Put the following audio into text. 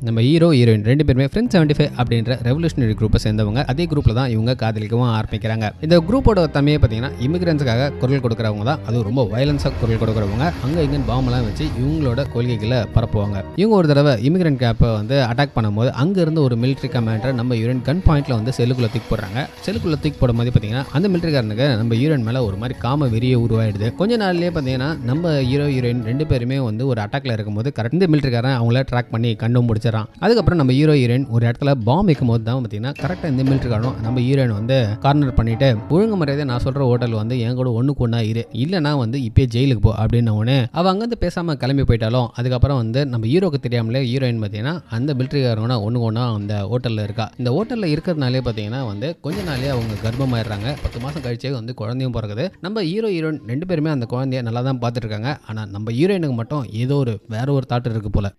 நம்ம hero heroine 2 பேருமே friends 75 அப்படின்ற ரெவல்யூஷனரி குரூப்பை சேர்ந்தவங்க. அதே குரூப்ல தான் இவங்க காதலிக்கவும் ஆரம்பிக்கிறாங்க. இந்த குரூப்போட தன்மையை பார்த்தீங்கன்னா இமிகிரன்ஸுக்காக குரல் கொடுக்குறவங்க தான். அது ரொம்ப வயலன்ஸாக குரல் கொடுக்குறவங்க. அங்கே இங்கன்னு பாம்பெல்லாம் வச்சு இவங்களோட கொள்கைகளை பரப்புவாங்க. இவங்க ஒரு தடவை இமிகிரன்ட் கேப்பை அட்டாக் பண்ணும்போது அங்கே இருந்து ஒரு மிலிட்ரி கமாண்டர் நம்ம ஹீரோயின் கன் பாயிண்ட்ல செல்லுக்குள்ள தூக்கி போடுறாங்க. செல்லுக்குள்ள தூக்கி போடும் போது பார்த்தீங்கன்னா அந்த மிலிட்ரிக்காரனுக்கு நம்ம ஹீரோயின் மேலே ஒரு மாதிரி காம வெறிய உருவாயிடுது. கொஞ்ச நாள்லயே பார்த்தீங்கன்னா நம்ம ஹீரோ ஹீரோயின் 2 பேருமே ஒரு அட்டாக்ல இருக்கும்போது கரெக்ட் இந்த மிலிட்ரிக்காரன் அவங்கள ட்ராக் பண்ணி கண்டும் பிடிச்சிடறான். அதுக்கப்புறம் நம்ம ஹீரோ ஹீரோயின் ஒரு இடத்துல பாம்பு வைக்கும் போது தான் பார்த்தீங்கன்னா கரெக்டாக இந்த மிலிட்ரிக்காரனும் நம்ம ஹீரோயின் கார்னர் பண்ணிட்டு ஒழுங்கு மரியாதை நான் சொல்ற ஹோட்டல் என் கூட ஒண்ணுக்கு ஒண்ணா இரு, இல்லைனா இப்பயே ஜெயிலுக்கு போ அப்படின்னு உடனே அவ அங்கிருந்து பேசாம கிளம்பி போயிட்டாலும் அதுக்கப்புறம் நம்ம ஹீரோக்கு தெரியாமலே ஹீரோயின் பார்த்தீங்கன்னா அந்த மிலிட்ரிக்காரங்க ஒண்ணுக்கு ஒண்ணா அந்த ஹோட்டல்ல இருக்கா. இந்த ஹோட்டல்ல இருக்கிறதுனாலே பார்த்தீங்கன்னா கொஞ்ச நாளே அவங்க கர்ப்பமாயிடுறாங்க. 10 மாசம் கழிச்சே குழந்தையும் பிறகுது. நம்ம ஹீரோ ஹீரோயின் 2 பேருமே அந்த குழந்தைய நல்லா தான் பார்த்துட்டு இருக்காங்க. ஆனா நம்ம ஹீரோயினுக்கு மட்டும் ஏதோ வேற ஒரு தாட் இருக்கு போல.